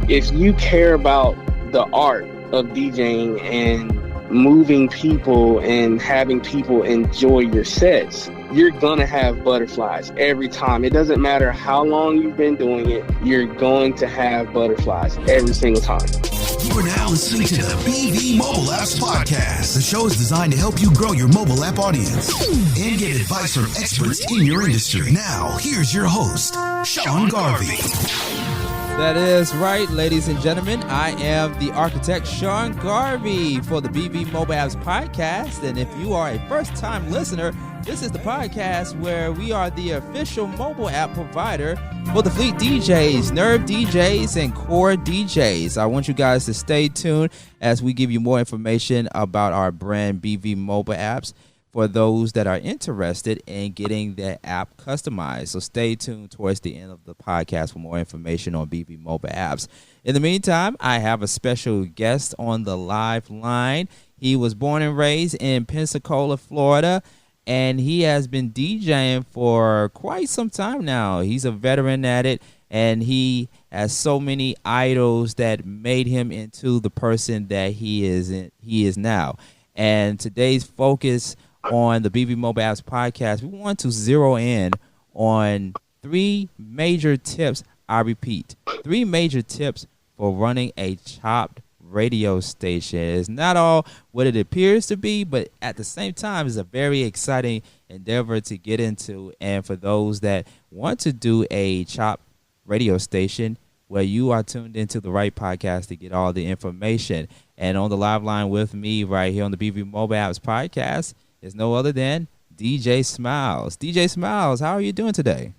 if you care about the art of DJing and moving people and having people enjoy your sets, you're gonna have butterflies every time. It doesn't matter how long you've been doing it, you're going to have butterflies every single time. You are now listening to the BV Mobile Apps Podcast. The show is designed to help you grow your mobile app audience and get advice from experts in your industry. Now, here's your host, Sean Garvey. That is right, ladies and gentlemen. I am the architect, Sean Garvey, for the BV Mobile Apps Podcast. And if you are a first-time listener, this is the podcast where we are the official mobile app provider for the fleet DJs, nerve DJs, and core DJs. I want you guys to stay tuned as we give you more information about our brand BV Mobile Apps for those that are interested in getting their app customized. So stay tuned towards the end of the podcast for more information on BV Mobile Apps. In the meantime, I have a special guest on the live line. He was born and raised in Pensacola, Florida, and he has been DJing for quite some time now. He's a veteran at it, and he has so many idols that made him into the person that he is now. And today's focus on the BV Mobile Apps Podcast, we want to zero in on three major tips. I repeat, three major tips for running a chopped radio station. It's not all what it appears to be, but at the same time, it's a very exciting endeavor to get into. And for those that want to do a chopped radio station, well, you are tuned into the right podcast to get all the information. And on the live line with me right here on the BV Mobile Apps Podcast is no other than DJ Smilez. DJ Smilez, how are you doing today?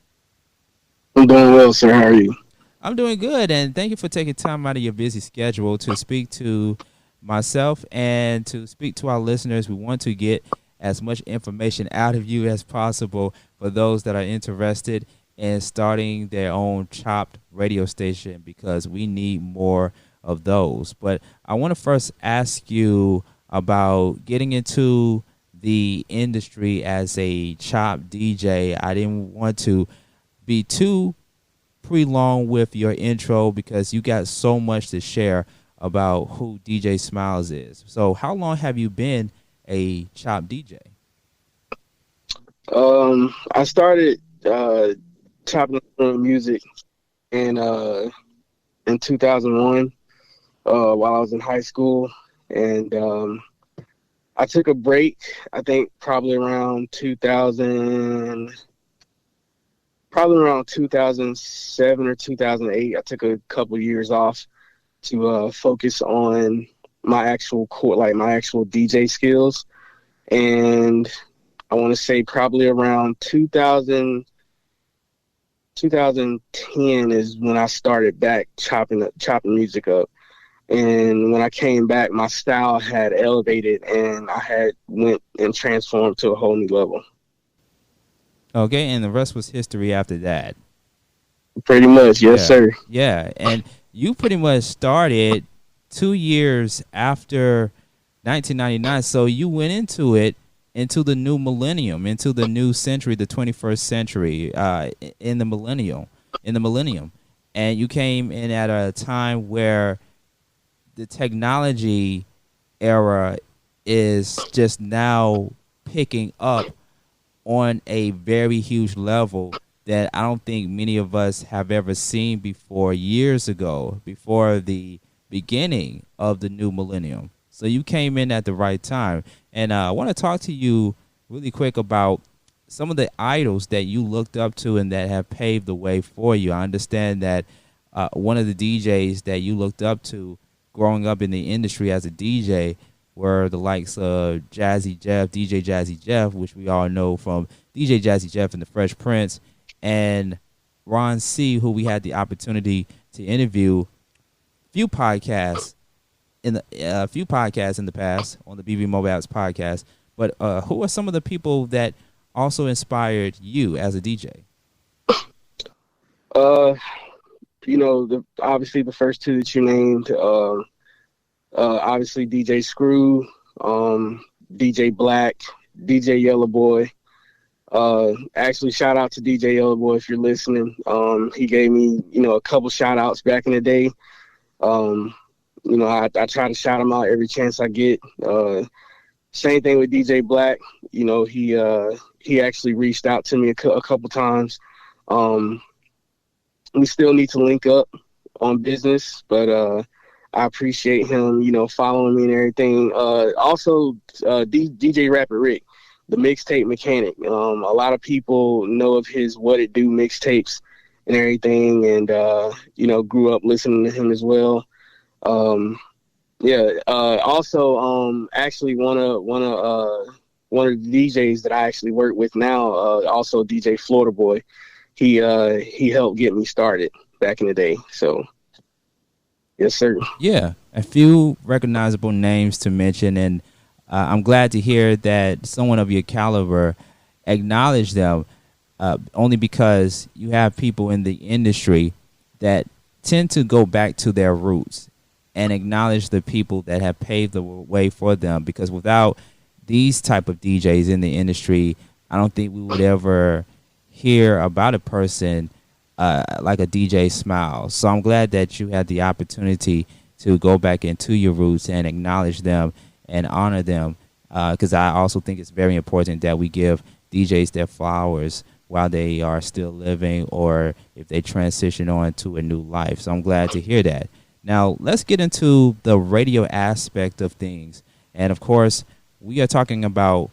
I'm doing well, sir. How are you? I'm doing good, and thank you for taking time out of your busy schedule to speak to myself and to speak to our listeners. We want to get as much information out of you as possible for those that are interested in starting their own chopped radio station, because we need more of those. But I want to first ask you about getting into the industry as a chopped DJ. I didn't want to be too pre-long with your intro because you got so much to share about who DJ Smilez is. So how long have you been a chopped DJ? I started chopping music in 2001 while I was in high school, and I took a break, I think probably around 2007 or 2008. I took a couple years off to focus on my actual core, like my actual DJ skills. And I want to say probably around 2010 is when I started back chopping music up. And when I came back, my style had elevated, and I had went and transformed to a whole new level. Okay, and the rest was history after that. Pretty much, yes, sir. Yeah, and you pretty much started 2 years after 1999, so you went into the new millennium, into the new century, the 21st century, in the millennium, and you came in at a time where the technology era is just now picking up on a very huge level that I don't think many of us have ever seen before, years ago, before the beginning of the new millennium. So you came in at the right time. And I want to talk to you really quick about some of the idols that you looked up to and that have paved the way for you. I understand that one of the DJs that you looked up to growing up in the industry as a DJ were the likes of Jazzy Jeff, DJ Jazzy Jeff, which we all know from DJ Jazzy Jeff and the Fresh Prince, and Ron C., who we had the opportunity to interview a few podcasts in the past on the BV Mobile Apps Podcast. But who are some of the people that also inspired you as a DJ? Obviously the first two that you named, obviously DJ Screw, DJ Black, DJ Yellow Boy. Actually, shout out to DJ Yellow Boy if you're listening. He gave me, a couple shout outs back in the day. I try to shout him out every chance I get. Same thing with DJ Black. He actually reached out to me a couple times. We still need to link up on business, but I appreciate him, following me and everything. Also, DJ Rapper Rick, the mixtape mechanic. A lot of people know of his What It Do mixtapes and everything, and grew up listening to him as well. Also, actually, one of the DJs that I actually work with now, also DJ Florida Boy. He helped get me started back in the day. So, yes, sir. Yeah, a few recognizable names to mention, and I'm glad to hear that someone of your caliber acknowledged them, only because you have people in the industry that tend to go back to their roots and acknowledge the people that have paved the way for them, because without these type of DJs in the industry, I don't think we would ever hear about a person like a DJ Smilez. So I'm glad that you had the opportunity to go back into your roots and acknowledge them and honor them, because I also think it's very important that we give DJs their flowers while they are still living, or if they transition on to a new life. So I'm glad to hear that. Now, let's get into the radio aspect of things. And, of course, we are talking about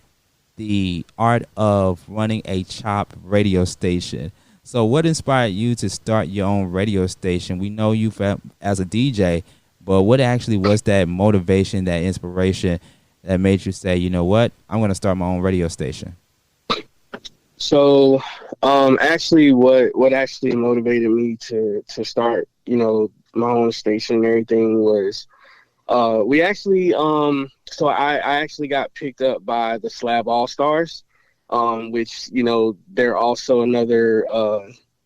the art of running a chopped radio station. So what inspired you to start your own radio station? We know you as a DJ, but what actually was that motivation, that inspiration that made you say, you know what, I'm going to start my own radio station? So, actually, what actually motivated me to start, my own station and everything was, we actually, so I actually got picked up by the Slab All-Stars, which, they're also another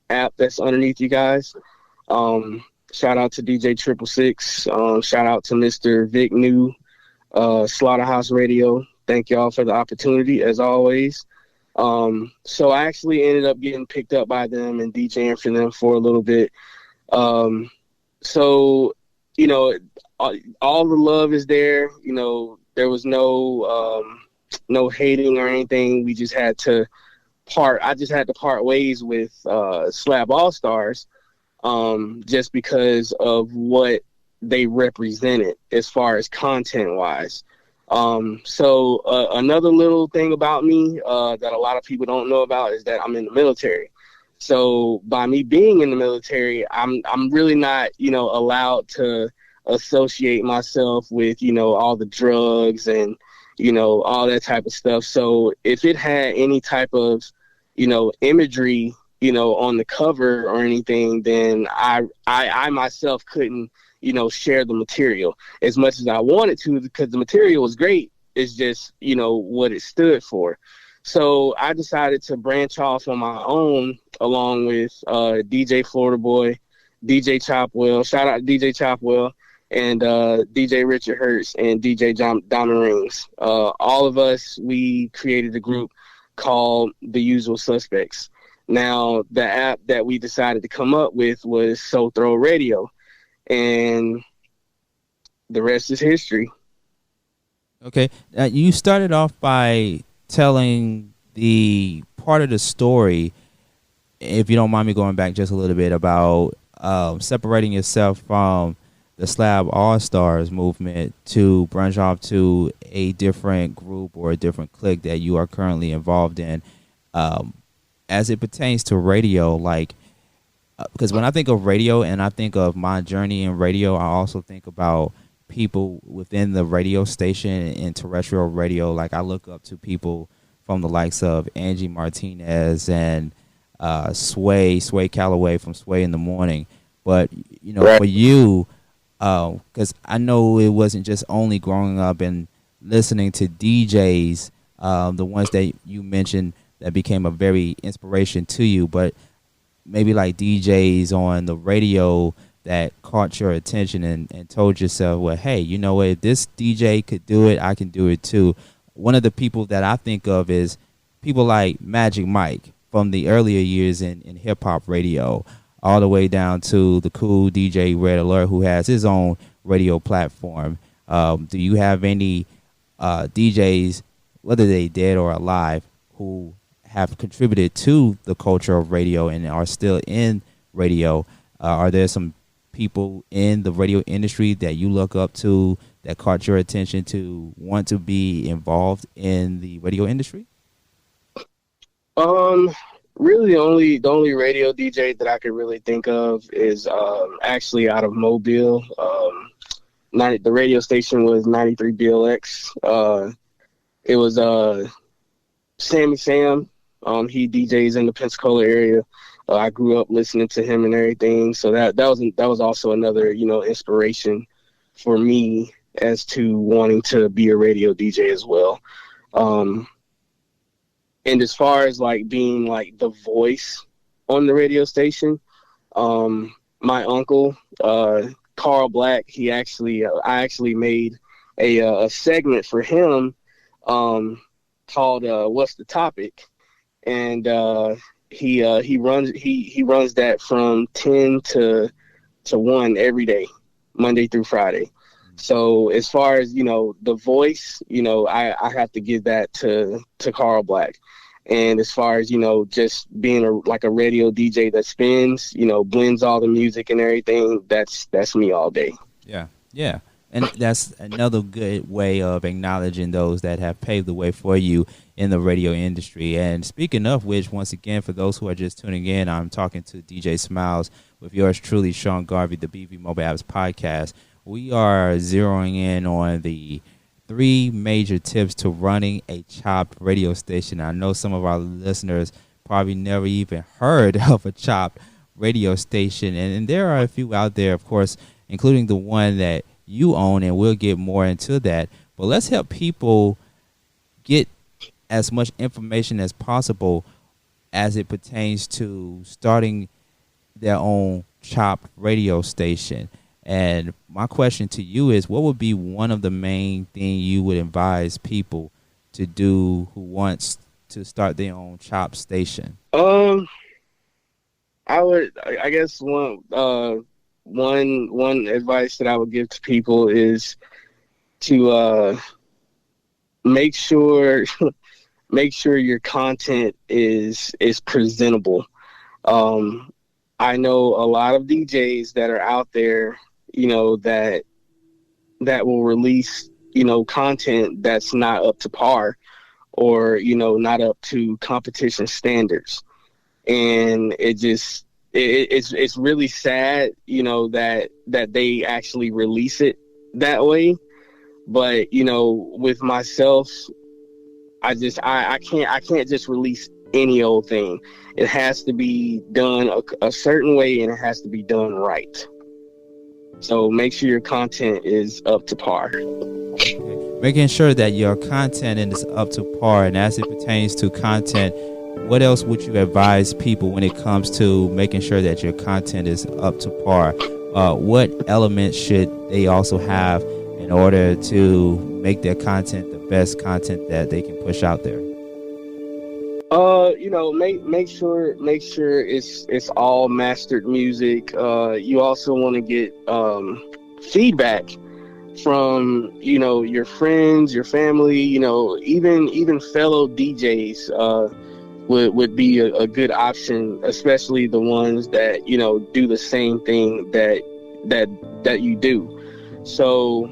app that's underneath you guys. Shout out to DJ 666. Shout out to Mr. Vic New, Slaughterhouse Radio. Thank y'all for the opportunity, as always. So I actually ended up getting picked up by them and DJing for them for a little bit. So, all the love is there. There was no hating or anything. We just had to part. I just had to part ways with Slab All-Stars, just because of what they represented as far as content-wise. So another little thing about me that a lot of people don't know about is that I'm in the military. So by me being in the military, I'm really not, allowed to associate myself with, all the drugs and, all that type of stuff. So if it had any type of, imagery, on the cover or anything, then I myself couldn't, share the material as much as I wanted to, because the material was great. It's just, what it stood for. So I decided to branch off on my own, along with DJ Florida Boy, DJ Chopwell, shout out to DJ Chopwell, and DJ Richard Hertz and DJ Diamond Rings. All of us, we created a group called The Usual Suspects. Now, the app that we decided to come up with was So Throw Radio, and the rest is history. Okay, you started off by telling the part of the story, if you don't mind me going back just a little bit, about separating yourself from the Slab All-Stars movement to branch off to a different group or a different clique that you are currently involved in. As it pertains to radio, because when I think of radio and I think of my journey in radio, I also think about people within the radio station and terrestrial radio. Like, I look up to people from the likes of Angie Martinez and Sway Calloway from Sway in the Morning. But, right. For you, because I know it wasn't just only growing up and listening to DJs, the ones that you mentioned that became a very inspiration to you, but maybe like DJs on the radio that caught your attention and told yourself, well, hey, you know what, if this DJ could do it, I can do it too. One of the people that I think of is people like Magic Mike from the earlier years in hip-hop radio, all the way down to the cool DJ Red Alert, who has his own radio platform. Do you have any DJs, whether they dead or alive, who have contributed to the culture of radio and are still in radio? Are there some people in the radio industry that you look up to that caught your attention to want to be involved in the radio industry? Really the only radio DJ that I could really think of is actually out of Mobile. The radio station was 93 BLX. It was Sammy Sam. He DJs in the Pensacola area. I grew up listening to him and everything, so that was also another, you know, inspiration for me as to wanting to be a radio DJ as well. And as far as like being like the voice on the radio station, my uncle, Carl Black, I actually made a segment for him called What's the Topic? And he runs that from 10 to 1 every day, Monday through Friday. So as far as, you know, the voice, you know, I have to give that to Carl Black. And as far as, you know, just being a radio DJ that spins, you know, blends all the music and everything, that's me all day. Yeah. Yeah. And that's another good way of acknowledging those that have paved the way for you in the radio industry. And speaking of which, once again, for those who are just tuning in, I'm talking to DJ Smilez with yours truly, Sean Garvey, the BV Mobile Apps podcast. We are zeroing in on the 3 major tips to running a chopped radio station. I know some of our listeners probably never even heard of a chopped radio station, and there are a few out there, of course, including the one that you own, and we'll get more into that. But let's help people get as much information as possible as it pertains to starting their own chopped radio station. And my question to you is, what would be one of the main things you would advise people to do who wants to start their own chopped station? I guess one advice that I would give to people is to make sure your content is presentable. I know a lot of DJs that are out there, you know, that will release, you know, content that's not up to par or, you know, not up to competition standards. And it's really sad, you know, that they actually release it that way. But, you know, with myself, I can't just release any old thing. It has to be done a certain way, and it has to be done right. So make sure your content is up to par. Making sure that your content is up to par, and as it pertains to content, what else would you advise people when it comes to making sure that your content is up to par? What elements should they also have in order to make their content the best content that they can push out there? You know, make sure it's all mastered music. You also want to get feedback from, you know, your friends, your family, you know, even fellow DJs would be a good option, especially the ones that, you know, do the same thing that you do. So,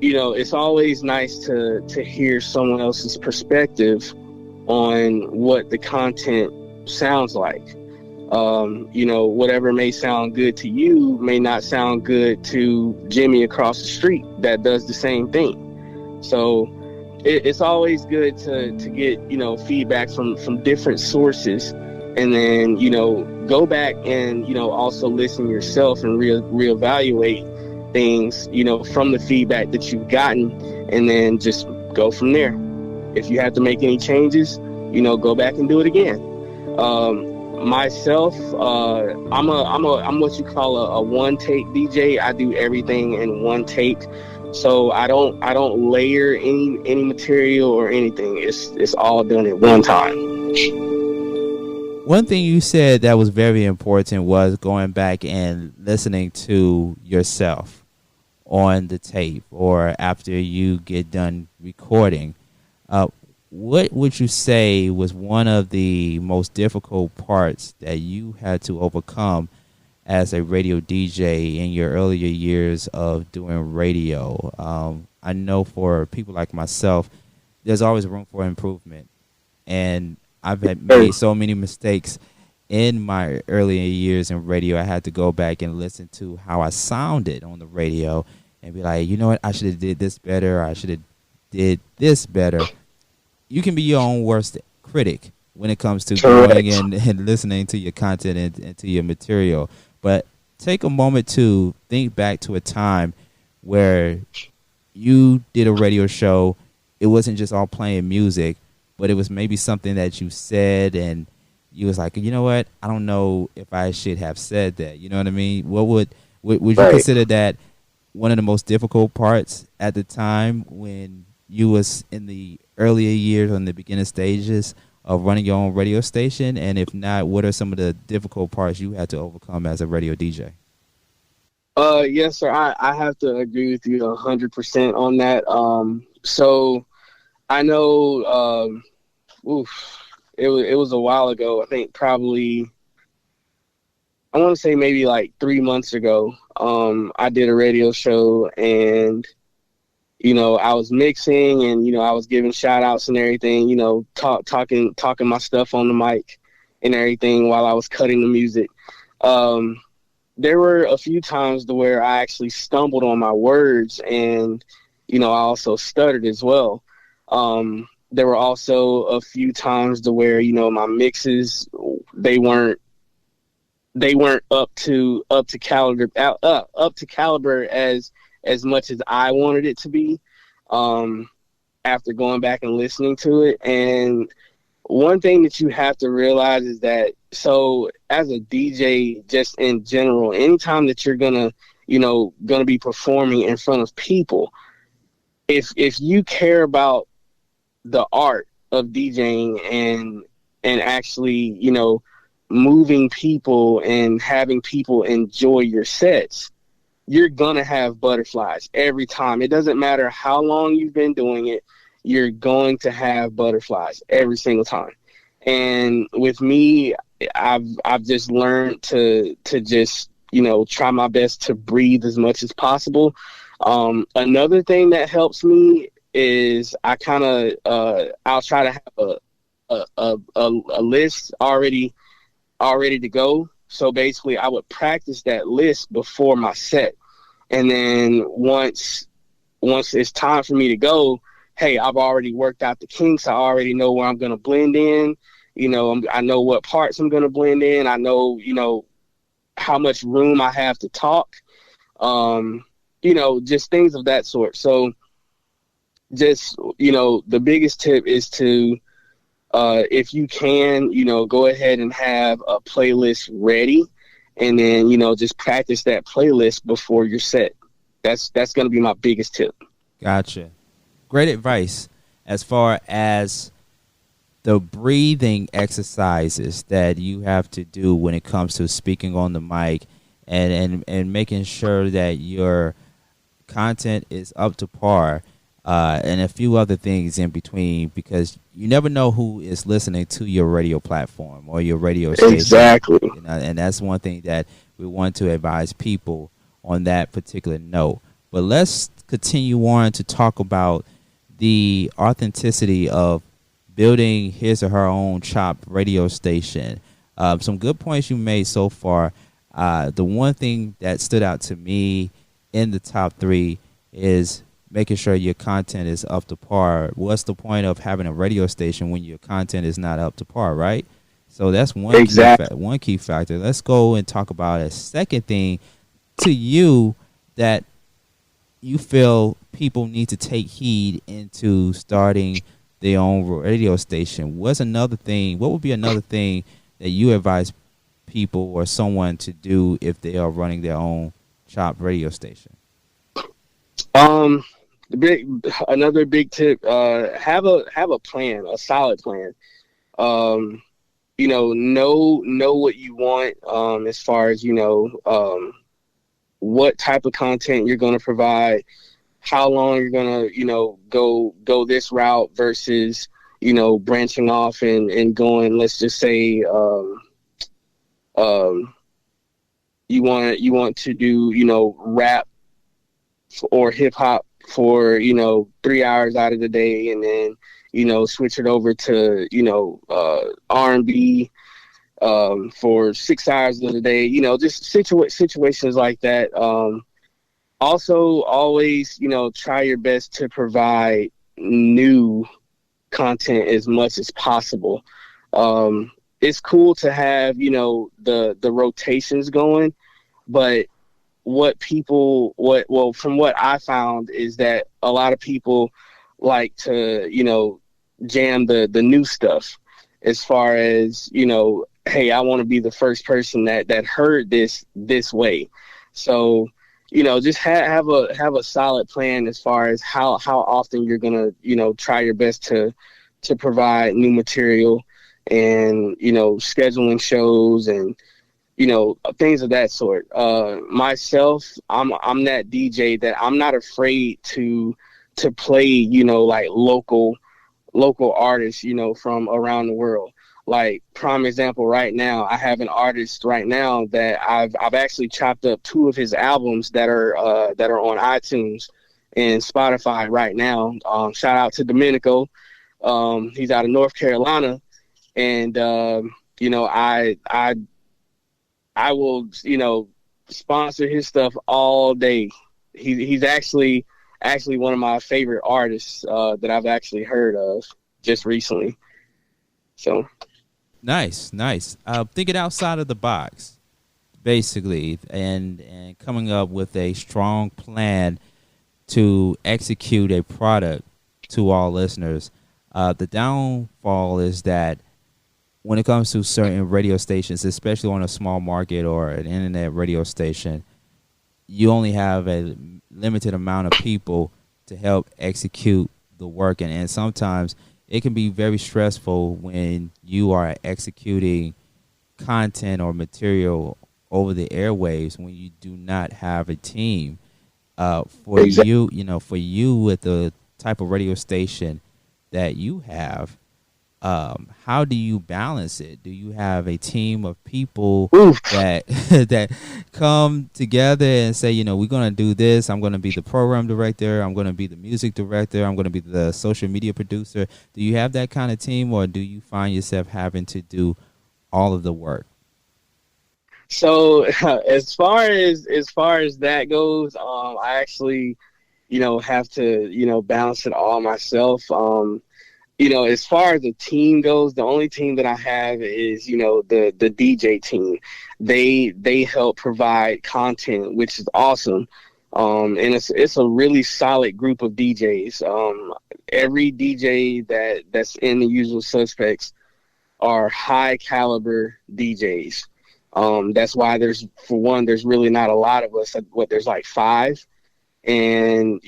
you know, it's always nice to hear someone else's perspective on what the content sounds like. You know, whatever may sound good to you may not sound good to Jimmy across the street that does the same thing. So it's always good to get, you know, feedback from different sources, and then, you know, go back and, you know, also listen yourself and reevaluate things, you know, from the feedback that you've gotten, and then just go from there. If you have to make any changes, you know, go back and do it again. Myself, I'm what you call a one take DJ. I do everything in one take, so I don't layer any material or anything. It's all done at one time. One thing you said that was very important was going back and listening to yourself on the tape or after you get done recording. What would you say was one of the most difficult parts that you had to overcome as a radio DJ in your earlier years of doing radio? I know for people like myself, there's always room for improvement. And I've made so many mistakes in my earlier years in radio. I had to go back and listen to how I sounded on the radio and be like, you know what, I should have did this better. I should have did this better. You can be your own worst critic when it comes to going and listening to your content and to your material. But take a moment to think back to a time where you did a radio show. It wasn't just all playing music, but it was maybe something that you said and you was like, you know what, I don't know if I should have said that. You know what I mean? What would you consider that one of the most difficult parts at the time when you was in the earlier years or in the beginning stages of running your own radio station? And if not, what are some of the difficult parts you had to overcome as a radio DJ? Yes, sir. I have to agree with you 100% on that. So I know, it was a while ago. I think probably, I want to say maybe like 3 months ago. I did a radio show and, you know, I was mixing and, you know, I was giving shout outs and everything, you know, talking my stuff on the mic and everything while I was cutting the music. There were a few times to where I actually stumbled on my words and, you know, I also stuttered as well. There were also a few times to where, you know, my mixes, they weren't up to caliber as much as I wanted it to be. After going back and listening to it. And one thing that you have to realize is that, so as a DJ, just in general, anytime that you're gonna be performing in front of people, if you care about the art of DJing and actually, you know, moving people and having people enjoy your sets, you're gonna have butterflies every time. It doesn't matter how long you've been doing it, you're going to have butterflies every single time. And with me, I've just learned to just, you know, try my best to breathe as much as possible. Another thing that helps me is I kind of I'll try to have a list already to go. So basically, I would practice that list before my set, and then once it's time for me to go, hey, I've already worked out the kinks. I already know where I'm going to blend in. You know, I know what parts I'm going to blend in. I know, you know, how much room I have to talk. You know, just things of that sort. So just, you know, the biggest tip is to, if you can, you know, go ahead and have a playlist ready and then, you know, just practice that playlist before your set. That's going to be my biggest tip. Gotcha. Great advice as far as the breathing exercises that you have to do when it comes to speaking on the mic and making sure that your content is up to par, and a few other things in between, because you never know who is listening to your radio platform or your radio station. Exactly. You know, and that's one thing that we want to advise people on that particular note. But let's continue on to talk about the authenticity of building his or her own chopped radio station. Some good points you made so far. The one thing that stood out to me in the top three is making sure your content is up to par. What's the point of having a radio station when your content is not up to par, right? So that's one key factor. Let's go and talk about a second thing to you that you feel people need to take heed into starting their own radio station. What would be another thing that you advise people or someone to do if they are running their own chopped radio station? Another big tip, have a plan, a solid plan. know what you want, as far as, what type of content you're going to provide, how long you're going to, go this route versus, branching off and going, let's just say, you want to do, rap or hip hop for, 3 hours out of the day, and then, switch it over to, R&B, for 6 hours of the day, just situations like that. Also always, try your best to provide new content as much as possible. It's cool to have, the rotations going, but from what I found is that a lot of people like to, jam the new stuff, as far as, hey, I want to be the first person that heard this way. So, just have a solid plan as far as how often you're going to, try your best to provide new material, and, scheduling shows and, things of that sort. Myself, I'm that DJ that I'm not afraid to play, like local artists, from around the world. Like, prime example, right now, I have an artist right now that I've actually chopped up 2 of his albums that are on iTunes and Spotify right now. Shout out to Domenico. He's out of North Carolina, and I will, sponsor his stuff all day. He's actually one of my favorite artists that I've actually heard of just recently. So nice. Thinking outside of the box, basically, and coming up with a strong plan to execute a product to all listeners. The downfall is that when it comes to certain radio stations, especially on a small market or an internet radio station, you only have a limited amount of people to help execute the work. And sometimes it can be very stressful when you are executing content or material over the airwaves when you do not have a team. For you with the type of radio station that you have, how do you balance it? Do you have a team of people that come together and say, we're going to do this. I'm going to be the program director. I'm going to be the music director. I'm going to be the social media producer. Do you have that kind of team, or do you find yourself having to do all of the work? So as far as that goes, I actually, have to, balance it all myself. As far as the team goes, the only team that I have is, the DJ team. They help provide content, which is awesome. And it's a really solid group of DJs. Every DJ that's in the Usual Suspects are high caliber DJs. That's why there's really not a lot of us. There's like 5. And,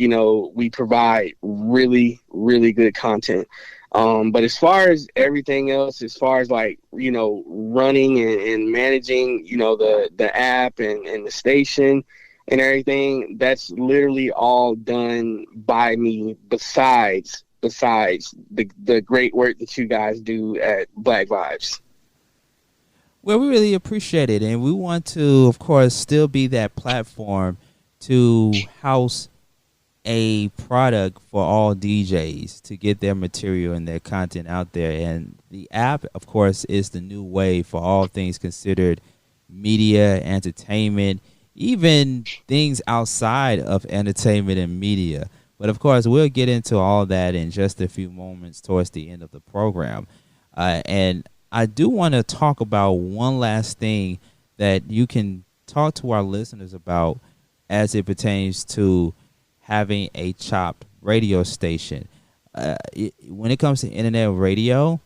we provide really, really good content. But as far as everything else, as far as like, running and managing, the app and the station and everything, that's literally all done by me, besides the great work that you guys do at Black Vibes. Well, we really appreciate it. And we want to, of course, still be that platform to house a product for all DJs to get their material and their content out there. And the app, of course, is the new way for all things considered media, entertainment, even things outside of entertainment and media. But, of course, we'll get into all that in just a few moments towards the end of the program. And I do want to talk about one last thing that you can talk to our listeners about as it pertains to having a chopped radio station. When it comes to internet radio,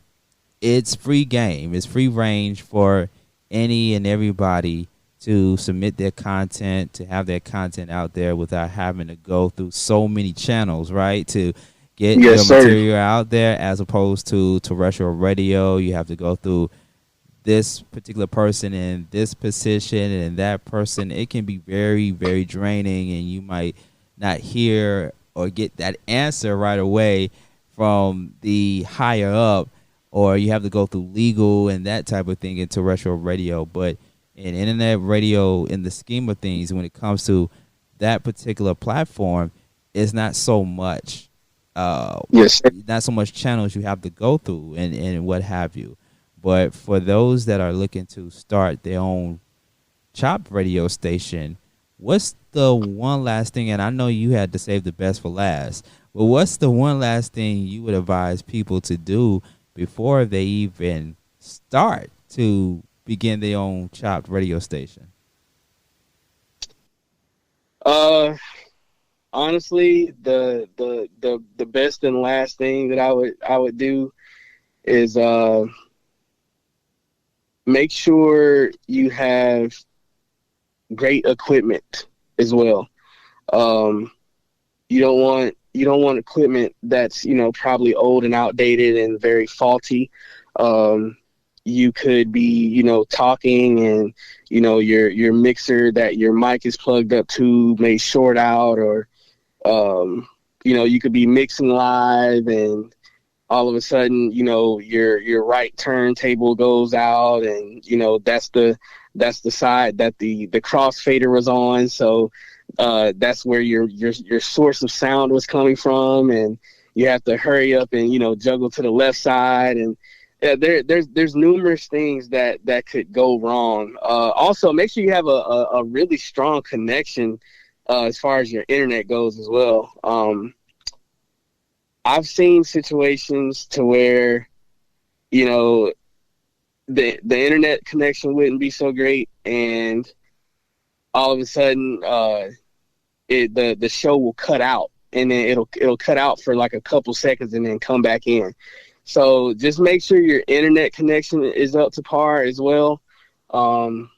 it's free game. It's free range for any and everybody to submit their content, to have their content out there without having to go through so many channels, right? To get your material out there, as opposed to terrestrial radio, you have to go through this particular person in this position and that person, it can be very, very draining, and you might not hear or get that answer right away from the higher up, or you have to go through legal and that type of thing in terrestrial radio. But in internet radio, in the scheme of things, when it comes to that particular platform, it's not so much not so much channels you have to go through and what have you. But for those that are looking to start their own chopped radio station, what's the one last thing, and I know you had to save the best for last, but what's the one last thing you would advise people to do before they even start to begin their own chopped radio station? Honestly, the best and last thing that I would do is make sure you have great equipment as well. You don't want equipment that's, probably old and outdated and very faulty. You could be, talking and, your mixer that your mic is plugged up to may short out, or, you could be mixing live and all of a sudden, your right turntable goes out, and, that's the side that the crossfader was on. So, that's where your source of sound was coming from, and you have to hurry up and, juggle to the left side. And there's numerous things that could go wrong. Also, make sure you have a really strong connection as far as your internet goes as well. I've seen situations to where, the internet connection wouldn't be so great, and all of a sudden, the show will cut out, and then it'll cut out for like a couple seconds and then come back in. So just make sure your internet connection is up to par as well. Other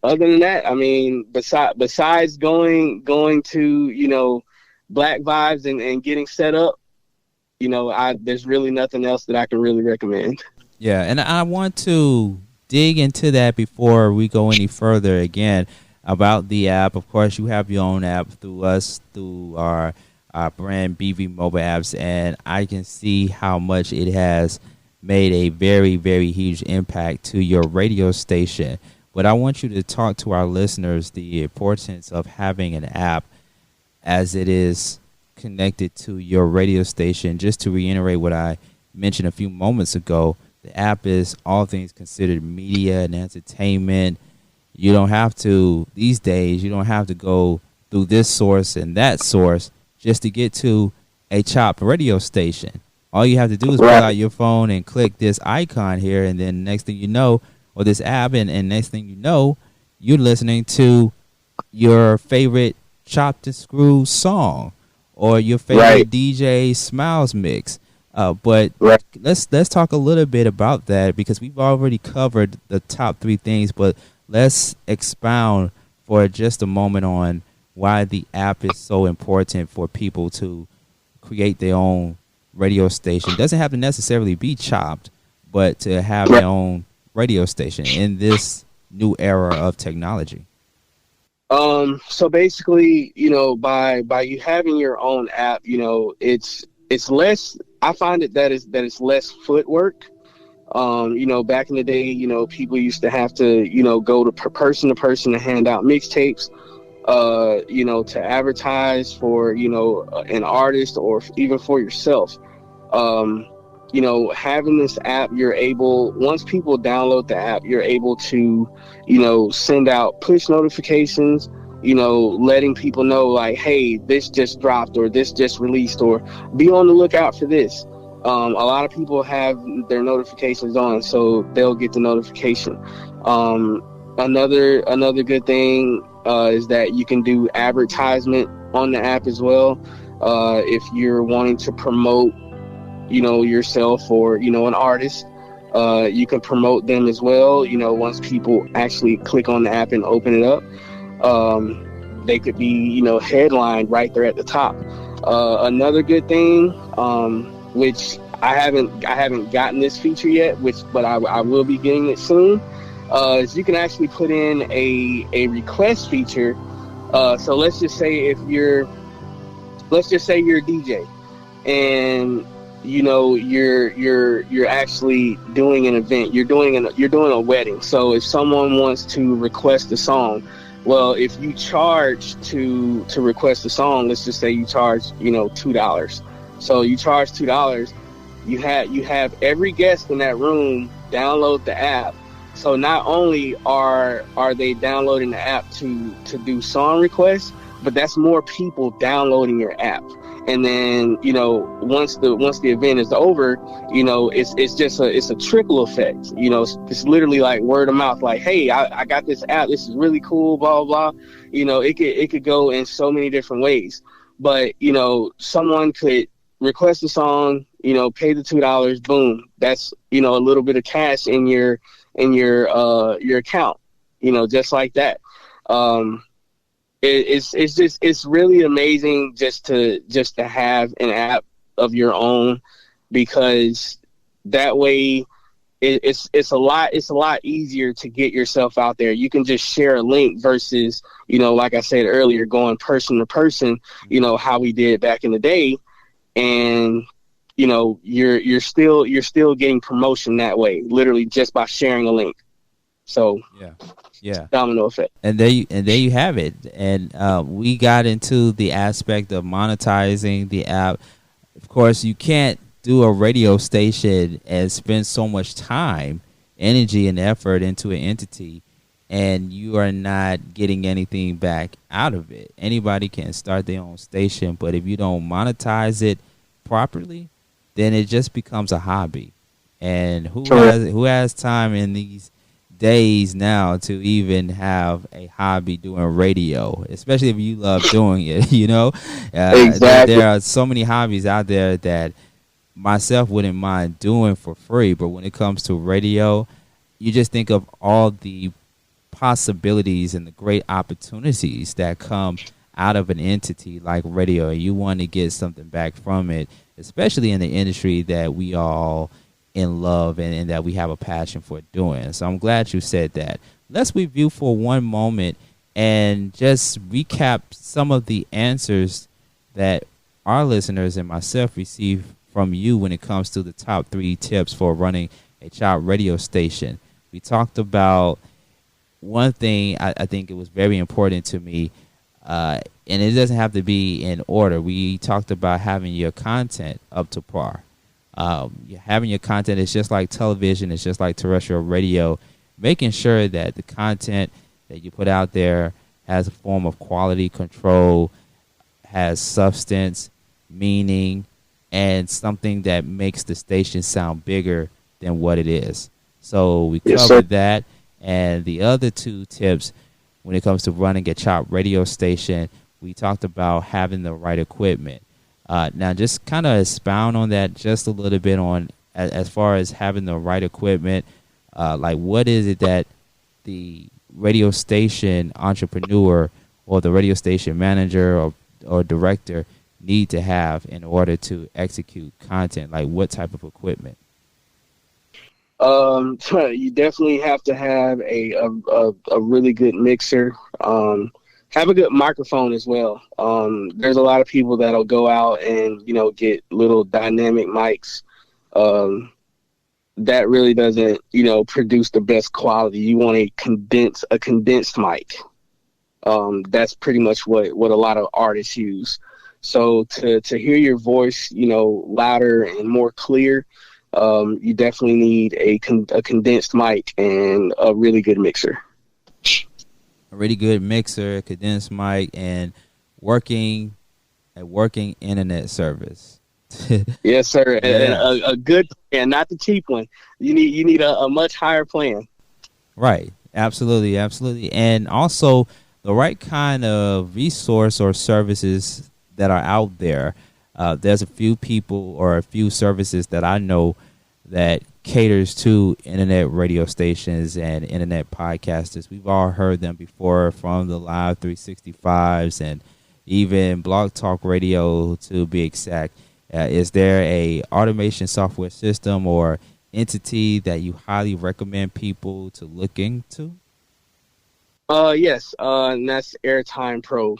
than that, I mean, besides going to, Black Vibes and getting set up, there's really nothing else that I can really recommend. Yeah, and I want to dig into that before we go any further again about the app. Of course, you have your own app through us, through our brand BV Mobile Apps, and I can see how much it has made a very, very huge impact to your radio station. But I want you to talk to our listeners the importance of having an app as it is connected to your radio station. Just to reiterate what I mentioned a few moments ago, the app is all things considered media and entertainment. You don't have to, these days, you don't have to go through this source and that source just to get to a chopped radio station. All you have to do is pull out your phone and click this icon here, and then next thing you know, or this app, and next thing you know, you're listening to your favorite chopped and screwed song or your favorite DJ Smilez mix. But let's talk a little bit about that, because we've already covered the top three things, but let's expound for just a moment on why the app is so important for people to create their own radio station. It doesn't have to necessarily be chopped, but to have their own radio station in this new era of technology. So basically, by you having your own app, it's less, I find it that it's less footwork. Back in the day, people used to have to, go to person to hand out mixtapes, to advertise for, an artist or even for yourself. Having this app, you're able, once people download the app, you're able to, send out push notifications, letting people know like, hey, this just dropped, or this just released, or be on the lookout for this. A lot of people have their notifications on, so they'll get the notification. Another good thing is that you can do advertisement on the app as well. If you're wanting to promote, yourself or, an artist, you can promote them as well. Once people actually click on the app and open it up, they could be, headlined right there at the top. Another good thing, which I haven't gotten this feature yet, but I will be getting it soon. Is you can actually put in a request feature. So let's just say you're a DJ, and you're actually doing an event. You're doing a wedding. So if someone wants to request a song, well, if you charge to request a song, let's just say you charge $2. So you charge $2. You have every guest in that room download the app. So not only are they downloading the app to do song requests, but that's more people downloading your app. And then once the event is over, it's a trickle effect. It's literally like word of mouth. Like, hey, I got this app. This is really cool. Blah blah blah. It could go in so many different ways. But someone could request a song. Pay the $2. Boom. That's a little bit of cash in your account. Just like that. It's really amazing just to have an app of your own, because that way it's a lot easier to get yourself out there. You can just share a link versus like I said earlier, going person to person, how we did back in the day, and you're still getting promotion that way, literally just by sharing a link. So yeah, domino effect. And there you have it. And we got into the aspect of monetizing the app. Of course, you can't do a radio station and spend so much time, energy, and effort into an entity, and you are not getting anything back out of it. Anybody can start their own station, but if you don't monetize it properly, then it just becomes a hobby. And who has time in these days now to even have a hobby doing radio, especially if you love doing it? Exactly. There are so many hobbies out there that myself wouldn't mind doing for free, but when it comes to radio, you just think of all the possibilities and the great opportunities that come out of an entity like radio, and you want to get something back from it, especially in the industry that we all in love and that we have a passion for doing. So I'm glad you said that. Let's review for one moment and just recap some of the answers that our listeners and myself receive from you when it comes to the top 3 tips for running a child radio station. We talked about one thing I think it was very important to me, and it doesn't have to be in order. We talked about having your content up to par. Having your content is just like television, it's just like terrestrial radio, making sure that the content that you put out there has a form of quality control, has substance, meaning, and something that makes the station sound bigger than what it is. So we covered that. And the other 2 tips when it comes to running a chop radio station, we talked about having the right equipment. Now, just kind of expound on that just a little bit on as far as having the right equipment. Like, what is it that the radio station entrepreneur or the radio station manager or director need to have in order to execute content? Like, what type of equipment? You definitely have to have a really good mixer. Have a good microphone as well. There's a lot of people that'll go out and, get little dynamic mics. That really doesn't, produce the best quality. You want a condensed mic. That's pretty much what a lot of artists use. So to hear your voice, louder and more clear, you definitely need a condensed mic and a really good mixer. A really good mixer, a condensed mic, and working internet service. Yes, sir. Yeah. And a good plan, not the cheap one. You need a much higher plan. Right. Absolutely. And also the right kind of resource or services that are out there. There's a few people or a few services that I know that caters to internet radio stations and internet podcasters. We've all heard them before, from the Live 365s and even Blog Talk Radio, to be exact. Is there a automation software system or entity that you highly recommend people to look into? Yes, and that's Airtime Pro.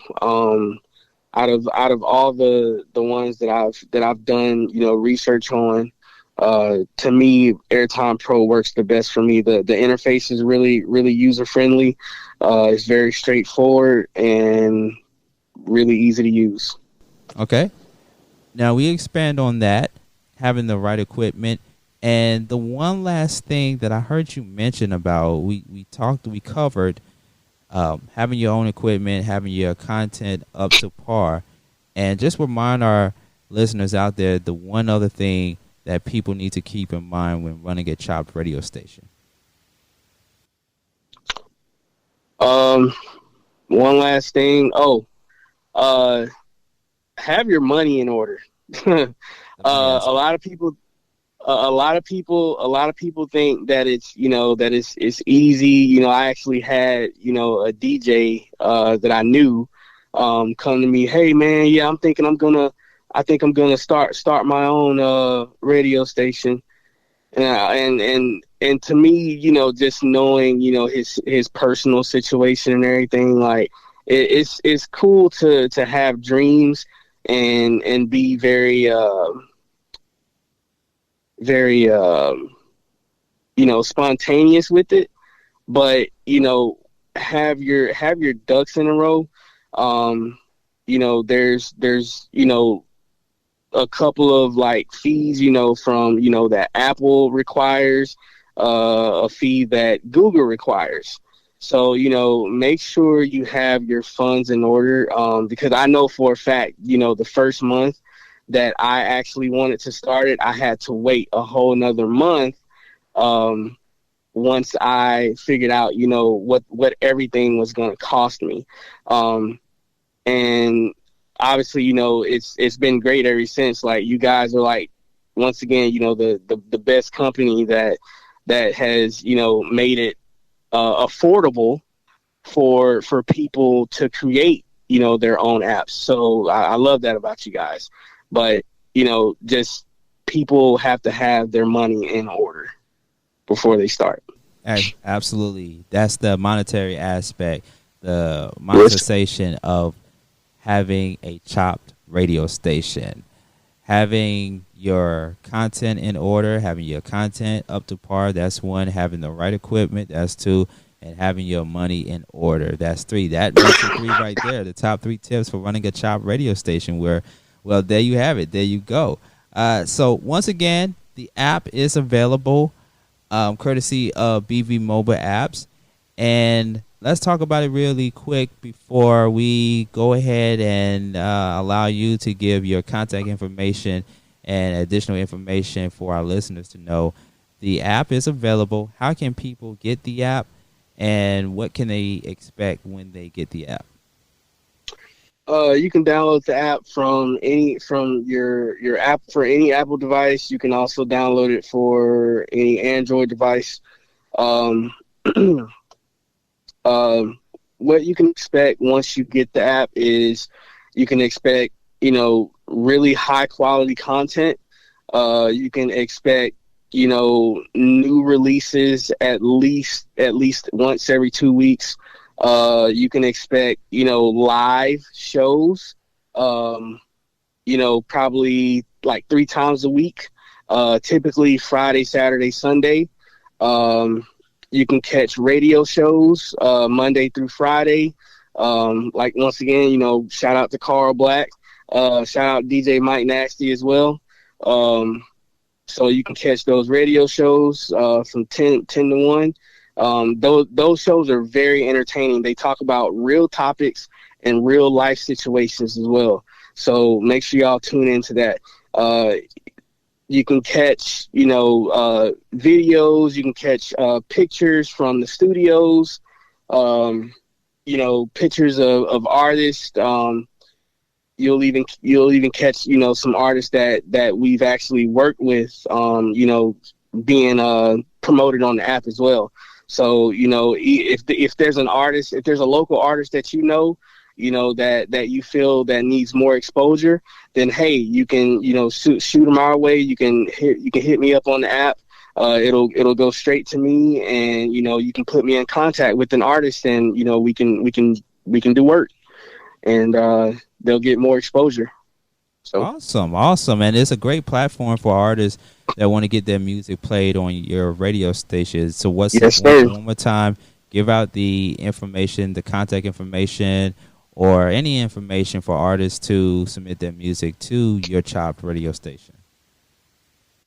Out of all the ones that I've done, research on, to me, Airtime Pro works the best for me. The interface is really, really user friendly. It's very straightforward and really easy to use. Okay. Now we expand on that, having the right equipment. And the one last thing that I heard you mention about, we covered having your own equipment, having your content up to par. And just remind our listeners out there the one other thing that people need to keep in mind when running a chopped radio station. One last thing. Have your money in order. A lot of people think that it's easy. I actually had, a DJ, that I knew, come to me, hey man, yeah, I think I'm gonna start my own, radio station. And to me, just knowing, his personal situation and everything, like it's cool to have dreams and be very spontaneous with it, but have your ducks in a row. There's a couple of like fees, from that Apple requires, a fee that Google requires. So, make sure you have your funds in order, because I know for a fact, the first month that I actually wanted to start it, I had to wait a whole nother month, once I figured out, what everything was going to cost me. And obviously, it's been great ever since. Like, you guys are like, once again, the best company that has, made it affordable for people to create, their own apps. So I love that about you guys. But, just people have to have their money in order before they start. Absolutely. That's the monetary aspect, the monetization of having a chopped radio station. Having your content in order, having your content up to par, that's one. Having the right equipment, that's two. And having your money in order, that's three. That makes it three right there. The top 3 tips for running a chopped radio station, well, there you have it. There you go. So once again, the app is available, courtesy of BV Mobile Apps. And let's talk about it really quick before we go ahead and allow you to give your contact information and additional information for our listeners to know. The app is available. How can people get the app, and what can they expect when they get the app? You can download the app from your app for any Apple device. You can also download it for any Android device. What you can expect once you get the app is you can expect, really high quality content. You can expect, new releases at least once every 2 weeks. You can expect, live shows, probably like 3 times a week, typically Friday, Saturday, Sunday. You can catch radio shows, Monday through Friday. Like, once again, shout out to Carl Black, shout out DJ Mike Nasty as well. So you can catch those radio shows, from 10 to 1. Those shows are very entertaining. They talk about real topics and real life situations as well. So make sure y'all tune into that. You can catch, videos. You can catch pictures from the studios. Pictures of artists. You'll even catch, some artists that we've actually worked with. Being promoted on the app as well. So, if there's a local artist that that you feel that needs more exposure, then hey, you can shoot them our way. You can hit me up on the app. It'll go straight to me, and you can put me in contact with an artist, and we can do work, and they'll get more exposure. So awesome, and it's a great platform for artists that want to get their music played on your radio station. So one more time, give out the information, the contact information, or any information for artists to submit their music to your Chopped radio station.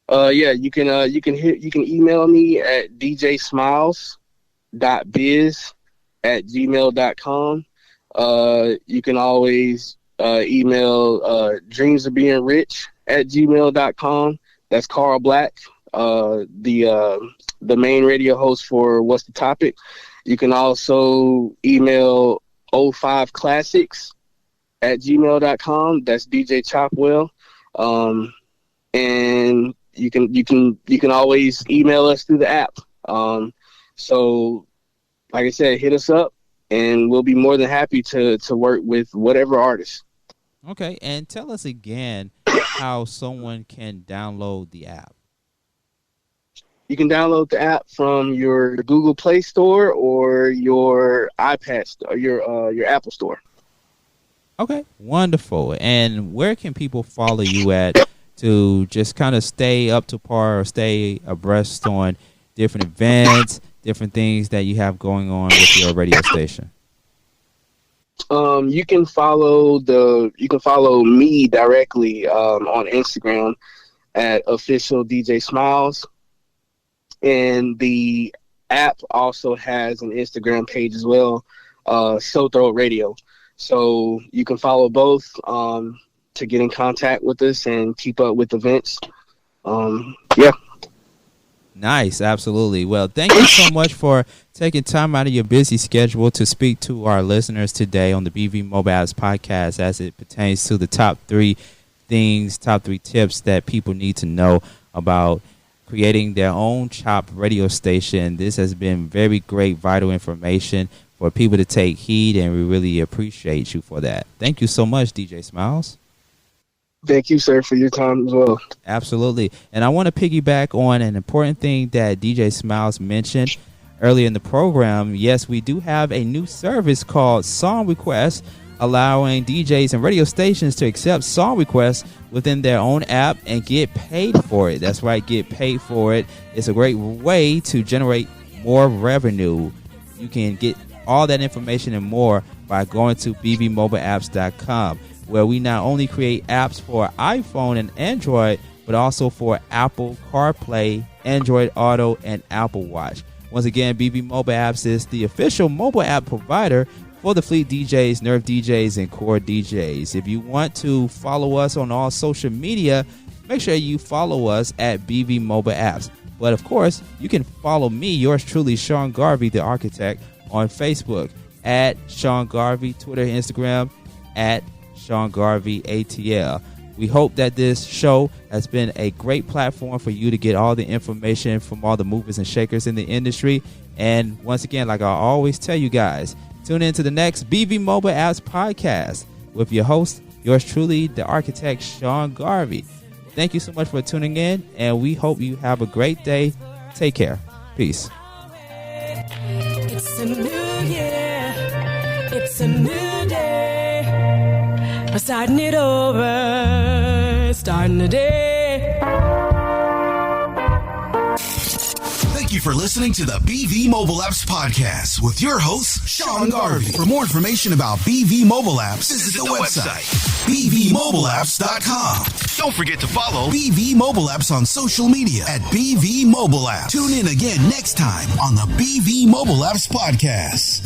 You can email me at djsmilez.biz@gmail.com. You can always email dreamsofbeingrich@gmail.com. That's Carl Black, the main radio host for What's the Topic. You can also email 05classics@gmail.com. That's DJ Chopwell. And you can always email us through the app. So like I said, hit us up, and we'll be more than happy to work with whatever artist. Okay, and tell us again how someone can download the app. You can download the app from your Google Play Store or your iPad or your Apple Store. Okay, wonderful. And where can people follow you at to just kind of stay up to par or stay abreast on different events, different things that you have going on with your radio station? You can follow me directly on Instagram at official DJ Smilez, and the app also has an Instagram page as well, Soul Throat Radio. So you can follow both to get in contact with us and keep up with events. Nice, absolutely. Well, thank you so much for taking time out of your busy schedule to speak to our listeners today on the BV Mobile Apps podcast as it pertains to the top three tips that people need to know about creating their own Chopped radio station. This has been very great, vital information for people to take heed, and we really appreciate you for that. Thank you so much, DJ Smilez. Thank you, sir, for your time as well. Absolutely. And I want to piggyback on an important thing that DJ Smilez mentioned earlier in the program. Yes, we do have a new service called Song Requests, allowing DJs and radio stations to accept song requests within their own app and get paid for it. That's right, get paid for it. It's a great way to generate more revenue. You can get all that information and more by going to bvmobileapps.com, where we not only create apps for iPhone and Android, but also for Apple CarPlay, Android Auto, and Apple Watch. Once again, BV Mobile Apps is the official mobile app provider for the Fleet DJs, Nerve DJs, and Core DJs. If you want to follow us on all social media, make sure you follow us at BV Mobile Apps. But of course, you can follow me, yours truly, Sean Garvey, the architect, on Facebook at Sean Garvey, Twitter, Instagram at Sean Garvey ATL. We hope that this show has been a great platform for you to get all the information from all the movers and shakers in the industry. And once again, like I always tell you guys, tune in to the next BV Mobile Apps podcast with your host, yours truly, the architect, Sean Garvey. Thank you so much for tuning in, and we hope you have a great day. Take care. Peace. It's a new year. It's a new day. We're starting it over. Starting the day. Thank you for listening to the BV Mobile Apps podcast with your host, Sean Garvey. For more information about BV Mobile Apps, visit the website, bvmobileapps.com. Don't forget to follow BV Mobile Apps on social media at BV Mobile Apps. Tune in again next time on the BV Mobile Apps podcast.